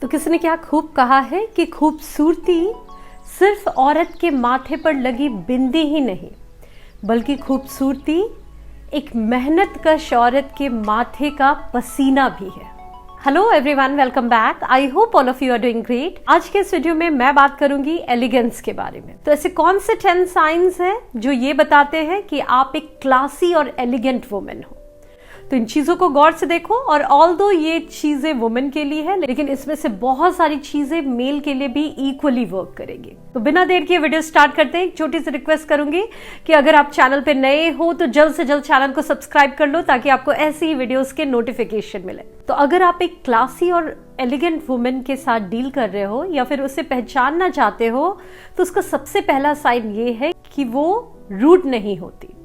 तो किसी ने क्या खूब कहा है कि खूबसूरती सिर्फ औरत के माथे पर लगी बिंदी ही नहीं, बल्कि खूबसूरती एक मेहनतकश औरत के माथे का पसीना भी है। Hello everyone, welcome back. I hope all of you are doing great. आज के इस वीडियो में मैं बात करूंगी एलिगेंस के बारे में। तो ऐसे कौन से 10 साइंस हैं जो ये बताते हैं कि आप एक क्लासी और एलिगेंट वुमेन हो। तो इन चीजों को गौर से देखो। और ऑल्दो ये चीजें वुमेन के लिए है, लेकिन इसमें से बहुत सारी चीजें मेल के लिए भी इक्वली वर्क करेंगी। तो बिना देर के वीडियो स्टार्ट करते हैं। एक छोटी सी रिक्वेस्ट करूंगी कि अगर आप चैनल पे नए हो तो जल्द से जल्द चैनल को सब्सक्राइब कर लो, ताकि आपको ऐसी ही वीडियोस के नोटिफिकेशन मिले। तो अगर आप एक क्लासी और एलिगेंट वुमेन के साथ डील कर रहे हो या फिर उसे पहचानना चाहते हो, तो उसका सबसे पहला साइन ये है कि वो रूड नहीं होती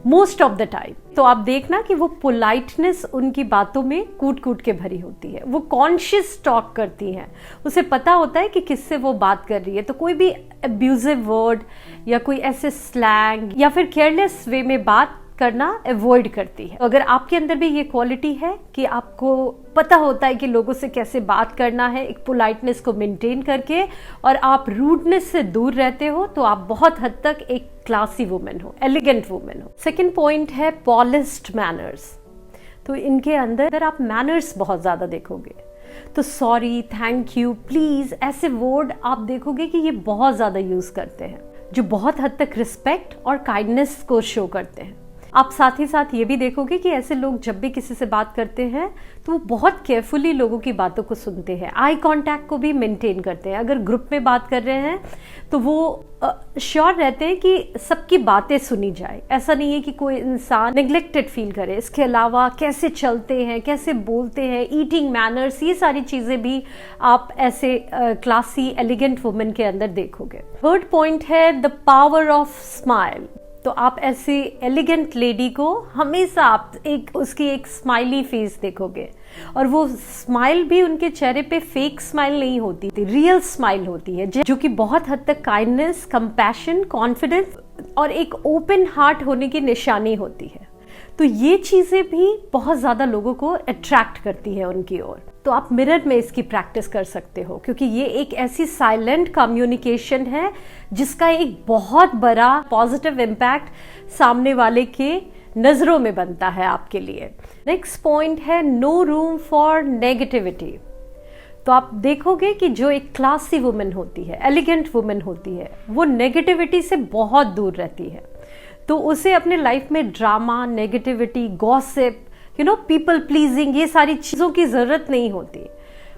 मोस्ट ऑफ द टाइम। तो आप देखना कि वो पोलाइटनेस उनकी बातों में कूट कूट के भरी होती है। वो कॉन्शियस टॉक करती हैं, उसे पता होता है कि किससे वो बात कर रही है। तो कोई भी अब्यूजिव वर्ड या कोई ऐसे स्लैंग या फिर केयरलेस वे में बात करना अवॉइड करती है। तो अगर आपके अंदर भी ये क्वालिटी है कि आपको पता होता है कि लोगों से कैसे बात करना है एक पोलाइटनेस को मेंटेन करके, और आप रूडनेस से दूर रहते हो, तो आप बहुत हद तक एक क्लासी वुमेन हो, एलिगेंट वुमेन हो। सेकंड पॉइंट है पॉलिश्ड मैनर्स। तो इनके अंदर आप मैनर्स बहुत ज्यादा देखोगे। तो सॉरी, थैंक यू, प्लीज, ऐसे वर्ड आप देखोगे कि ये बहुत ज्यादा यूज करते हैं, जो बहुत हद तक रिस्पेक्ट और काइंडनेस को शो करते हैं। आप साथ ही साथ ये भी देखोगे कि ऐसे लोग जब भी किसी से बात करते हैं तो वो बहुत केयरफुली लोगों की बातों को सुनते हैं, आई कांटेक्ट को भी मेंटेन करते हैं। अगर ग्रुप में बात कर रहे हैं तो वो श्योर रहते हैं कि सबकी बातें सुनी जाए। ऐसा नहीं है कि कोई इंसान नेग्लेक्टेड फील करे। इसके अलावा कैसे चलते हैं, कैसे बोलते हैं, ईटिंग मैनर्स, ये सारी चीजें भी आप ऐसे क्लासी एलिगेंट वुमेन के अंदर देखोगे। थर्ड पॉइंट है द पावर ऑफ स्माइल। तो आप ऐसी एलिगेंट लेडी को हमेशा आप उसकी एक स्माइली फेस देखोगे, और वो स्माइल भी उनके चेहरे पे फेक स्माइल नहीं होती, रियल स्माइल होती है, जो कि बहुत हद तक काइंडनेस, कंपैशन, कॉन्फिडेंस और एक ओपन हार्ट होने की निशानी होती है। तो ये चीजें भी बहुत ज्यादा लोगों को अट्रैक्ट करती है उनकी ओर। तो आप मिरर में इसकी प्रैक्टिस कर सकते हो, क्योंकि ये एक ऐसी साइलेंट कम्युनिकेशन है जिसका एक बहुत बड़ा पॉजिटिव इम्पैक्ट सामने वाले के नजरों में बनता है आपके लिए। नेक्स्ट पॉइंट है नो रूम फॉर नेगेटिविटी। तो आप देखोगे कि जो एक क्लासी वुमेन होती है, एलिगेंट वुमेन होती है, वो नेगेटिविटी से बहुत दूर रहती है। तो उसे अपने लाइफ में drama, negativity, gossip, people pleasing, ये सारी चीज़ों की ज़रूरत नहीं होती।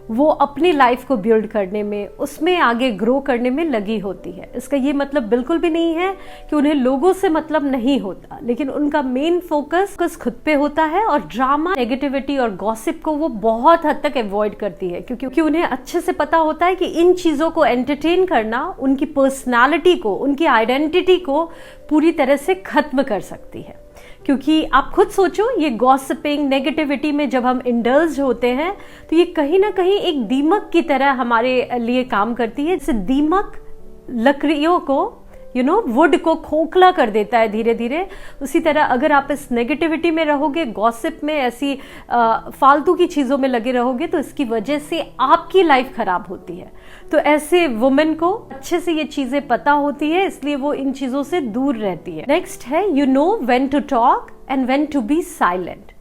वो अपनी लाइफ को बिल्ड करने में, उसमें आगे ग्रो करने में लगी होती है। इसका ये मतलब बिल्कुल भी नहीं है कि उन्हें लोगों से मतलब नहीं होता, लेकिन उनका मेन फोकस खुद पे होता है, और ड्रामा, नेगेटिविटी और गॉसिप को वो बहुत हद तक अवॉइड करती है, क्योंकि उन्हें अच्छे से पता होता है कि इन चीज़ों को एंटरटेन करना उनकी पर्सनालिटी को, उनकी आइडेंटिटी को पूरी तरह से खत्म कर सकती है। क्योंकि आप खुद सोचो, ये गॉसिपिंग, नेगेटिविटी में जब हम इंडल्ज होते हैं तो ये कहीं ना कहीं एक दीमक की तरह हमारे लिए काम करती है। जैसे दीमक लकड़ियों को वुड को खोखला कर देता है धीरे धीरे, उसी तरह अगर आप इस नेगेटिविटी में रहोगे, गॉसिप में, ऐसी फालतू की चीज़ों में लगे रहोगे, तो इसकी वजह से आपकी लाइफ खराब होती है। तो ऐसे वुमेन को अच्छे से ये चीज़ें पता होती है, इसलिए वो इन चीज़ों से दूर रहती है। नेक्स्ट है you know when to talk and when to be silent.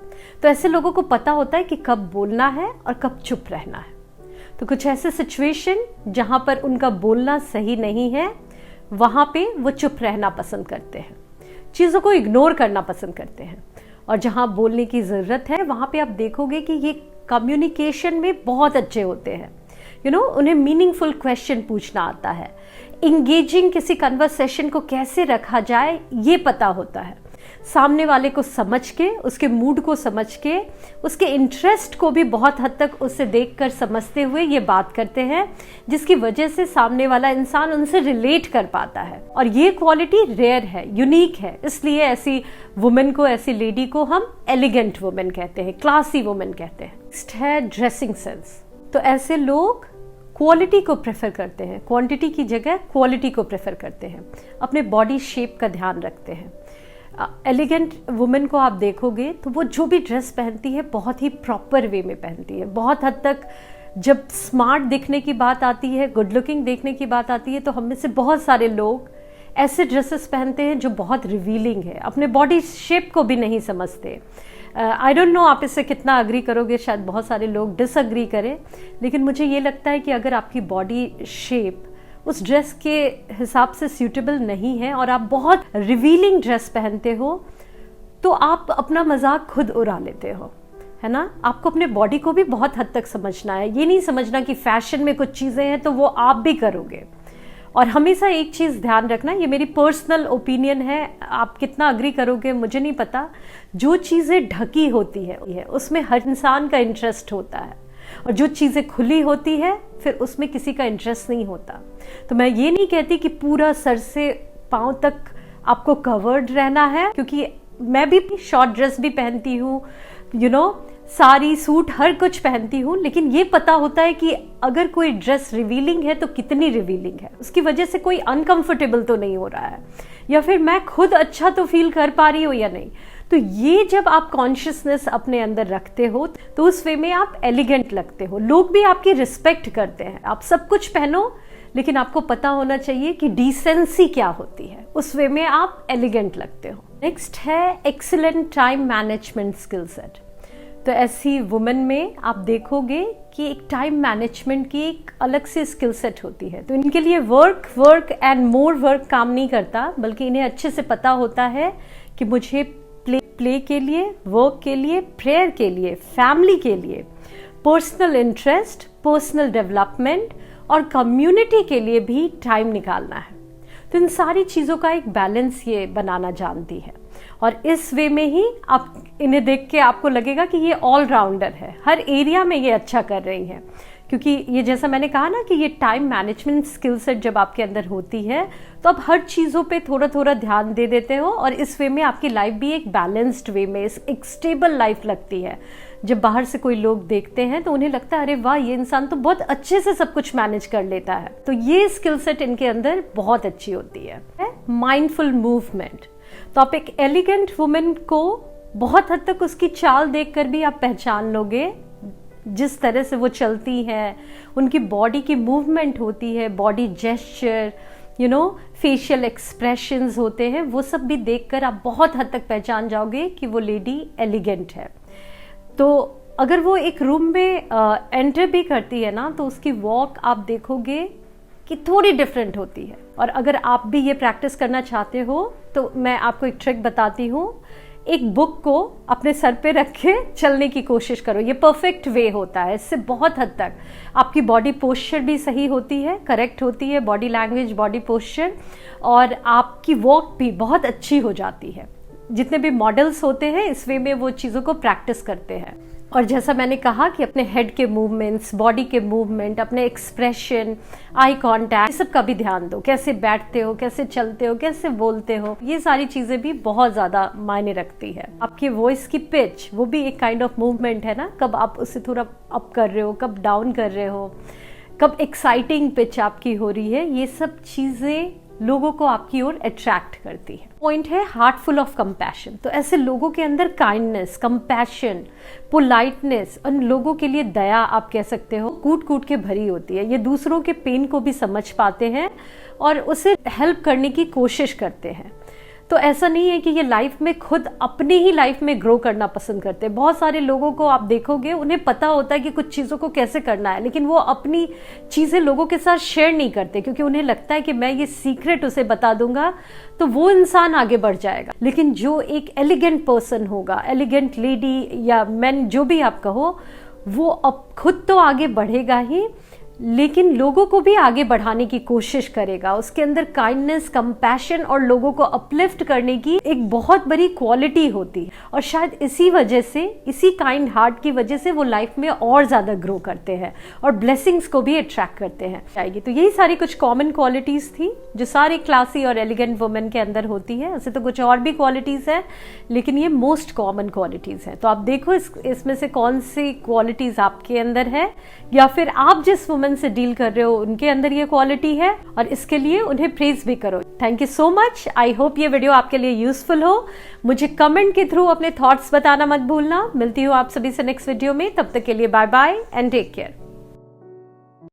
तो ऐसे लोगों को पता होता है कि कब बोलना है और कब चुप रहना है। तो कुछ ऐसे सिचुएशन जहाँ पर उनका बोलना सही नहीं है, वहां पे वो चुप रहना पसंद करते हैं, चीजों को इग्नोर करना पसंद करते हैं। और जहां बोलने की जरूरत है, वहां पे आप देखोगे कि ये कम्युनिकेशन में बहुत अच्छे होते हैं। उन्हें मीनिंगफुल क्वेश्चन पूछना आता है, इंगेजिंग किसी कन्वर्सेशन को कैसे रखा जाए ये पता होता है। सामने वाले को समझ के, उसके मूड को समझ के, उसके इंटरेस्ट को भी बहुत हद तक उसे देखकर समझते हुए ये बात करते हैं, जिसकी वजह से सामने वाला इंसान उनसे रिलेट कर पाता है। और ये क्वालिटी रेयर है, यूनिक है, इसलिए ऐसी वुमेन को, ऐसी लेडी को हम एलिगेंट वुमेन कहते हैं, क्लासी वुमेन कहते हैं। नेक्स्ट है ड्रेसिंग सेंस। तो ऐसे लोग क्वालिटी को प्रेफर करते हैं, क्वांटिटी की जगह क्वालिटी को प्रेफर करते हैं, अपने बॉडी शेप का ध्यान रखते हैं। एलिगेंट वुमेन को आप देखोगे तो वो जो भी ड्रेस पहनती है बहुत ही प्रॉपर वे में पहनती है, बहुत हद तक जब स्मार्ट दिखने की बात आती है, गुड लुकिंग देखने की बात आती है, तो हम में से बहुत सारे लोग ऐसे ड्रेसेस पहनते हैं जो बहुत रिवीलिंग है, अपने बॉडी शेप को भी नहीं समझते। आई डोंट नो आप इससे कितना अग्री करोगे, शायद बहुत सारे लोग डिसअग्री करें, लेकिन मुझे ये लगता है कि अगर आपकी बॉडी शेप उस ड्रेस के हिसाब से सूटेबल नहीं है और आप बहुत रिवीलिंग ड्रेस पहनते हो, तो आप अपना मजाक खुद उड़ा लेते हो, है ना। आपको अपने बॉडी को भी बहुत हद तक समझना है। ये नहीं समझना कि फैशन में कुछ चीज़ें हैं तो वो आप भी करोगे। और हमेशा एक चीज़ ध्यान रखना, ये मेरी पर्सनल ओपिनियन है, आप कितना अग्री करोगे मुझे नहीं पता, जो चीज़ें ढकी होती है उसमें हर इंसान का इंटरेस्ट होता है, और जो चीज़ें खुली होती है फिर उसमें किसी का इंटरेस्ट नहीं होता। तो मैं ये नहीं कहती कि पूरा सर से पाँव तक आपको कवर्ड रहना है, क्योंकि मैं भी शॉर्ट ड्रेस भी पहनती हूँ, साड़ी सूट हर कुछ पहनती हूँ, लेकिन ये पता होता है कि अगर कोई ड्रेस रिवीलिंग है तो कितनी रिवीलिंग है, उसकी वजह से कोई अनकंफर्टेबल तो नहीं हो रहा है, या फिर मैं खुद अच्छा तो फील कर पा रही हूँ या नहीं। तो ये जब आप कॉन्शियसनेस अपने अंदर रखते हो तो उस वे में आप एलिगेंट लगते हो, लोग भी आपकी रिस्पेक्ट करते हैं। आप सब कुछ पहनो, लेकिन आपको पता होना चाहिए कि डिसेंसी क्या होती है, उस वे में आप एलिगेंट लगते हो। नेक्स्ट है excellent time management skill set. तो ऐसी वुमेन में आप देखोगे कि एक टाइम मैनेजमेंट की एक अलग से स्किल सेट होती है। तो इनके लिए वर्क एंड मोर वर्क काम नहीं करता, बल्कि इन्हें अच्छे से पता होता है कि मुझे प्ले के लिए, वर्क के लिए, प्रेयर के लिए, फैमिली के लिए, पर्सनल इंटरेस्ट, पर्सनल डेवलपमेंट और कम्युनिटी के लिए भी टाइम निकालना है। तो इन सारी चीज़ों का एक बैलेंस ये बनाना जानती है, और इस वे में ही आप इन्हें देख के आपको लगेगा कि ये ऑलराउंडर है, हर एरिया में ये अच्छा कर रही हैं। क्योंकि ये जैसा मैंने कहा ना कि ये टाइम मैनेजमेंट स्किल सेट जब आपके अंदर होती है तो आप हर चीज़ों पे थोड़ा थोड़ा ध्यान दे देते हो, और इस वे में आपकी लाइफ भी एक बैलेंस्ड वे में, एक स्टेबल लाइफ लगती है। जब बाहर से कोई लोग देखते हैं तो उन्हें लगता है अरे वाह, ये इंसान तो बहुत अच्छे से सब कुछ मैनेज कर लेता है। तो ये स्किल सेट इनके अंदर बहुत अच्छी होती है। Mindful movement. तो आप एक एलिगेंट वुमेन को बहुत हद तक उसकी चाल देखकर भी आप पहचान लोगे, जिस तरह से वो चलती है, उनकी बॉडी की मूवमेंट होती है, बॉडी जेस्चर, फेशियल एक्सप्रेशंस होते हैं, वो सब भी देखकर आप बहुत हद तक पहचान जाओगे कि वो लेडी एलिगेंट है। तो अगर वो एक रूम में एंटर भी करती है ना, तो उसकी वॉक आप देखोगे कि थोड़ी डिफरेंट होती है। और अगर आप भी ये प्रैक्टिस करना चाहते हो तो मैं आपको एक ट्रिक बताती हूँ। एक बुक को अपने सर पे रख के चलने की कोशिश करो, ये परफेक्ट वे होता है। इससे बहुत हद तक आपकी बॉडी पोस्चर भी सही होती है, करेक्ट होती है बॉडी लैंग्वेज, बॉडी पोस्चर, और आपकी वॉक भी बहुत अच्छी हो जाती है। जितने भी मॉडल्स होते हैं इस वे में वो चीज़ों को प्रैक्टिस करते हैं। और जैसा मैंने कहा कि अपने हेड के मूवमेंट्स, बॉडी के मूवमेंट, अपने एक्सप्रेशन, आई कांटेक्ट, सब का भी ध्यान दो। कैसे बैठते हो, कैसे चलते हो, कैसे बोलते हो, ये सारी चीज़ें भी बहुत ज़्यादा मायने रखती है। आपके वॉइस की पिच, वो भी एक काइंड ऑफ मूवमेंट है ना, कब आप उससे थोड़ा अप कर रहे हो, कब डाउन कर रहे हो, कब एक्साइटिंग पिच आपकी हो रही है, ये सब चीज़ें लोगों को आपकी ओर अट्रैक्ट करती है। पॉइंट है हार्टफुल ऑफ कंपैशन। तो ऐसे लोगों के अंदर काइंडनेस, कंपैशन, पोलाइटनेस, उन लोगों के लिए दया आप कह सकते हो, कूट कूट के भरी होती है। ये दूसरों के पेन को भी समझ पाते हैं और उसे हेल्प करने की कोशिश करते हैं। तो ऐसा नहीं है कि ये लाइफ में खुद अपनी ही लाइफ में ग्रो करना पसंद करते हैं। बहुत सारे लोगों को आप देखोगे, उन्हें पता होता है कि कुछ चीज़ों को कैसे करना है, लेकिन वो अपनी चीज़ें लोगों के साथ शेयर नहीं करते, क्योंकि उन्हें लगता है कि मैं ये सीक्रेट उसे बता दूंगा तो वो इंसान आगे बढ़ जाएगा। लेकिन जो एक एलिगेंट पर्सन होगा, एलिगेंट लेडी या मैन, जो भी आप कहो, वो अब खुद तो आगे बढ़ेगा ही, लेकिन लोगों को भी आगे बढ़ाने की कोशिश करेगा। उसके अंदर काइंडनेस, कंपैशन और लोगों को अपलिफ्ट करने की एक बहुत बड़ी क्वालिटी होती है। और शायद इसी वजह से, इसी काइंड हार्ट की वजह से वो लाइफ में और ज़्यादा ग्रो करते हैं और ब्लेसिंग्स को भी अट्रैक्ट करते हैं। आएगी तो यही सारी कुछ कॉमन क्वालिटीज़ थी जो सारी क्लासी और एलिगेंट वुमेन के अंदर होती है। ऐसे तो कुछ और भी क्वालिटीज़ है, लेकिन ये मोस्ट कॉमन क्वालिटीज़ हैं। तो आप देखो इसमें से कौन सी क्वालिटीज़ आपके अंदर है, या फिर आप जिस वुमेन से डील कर रहे हो उनके अंदर ये क्वालिटी है, और इसके लिए उन्हें प्रेज भी करो। Thank you so much. I hope ये वीडियो आपके लिए यूजफुल हो। मुझे कमेंट के थ्रू अपने थॉट्स बताना मत भूलना। मिलती हूँ आप सभी से नेक्स्ट वीडियो में। तब तक के लिए bye bye and take care.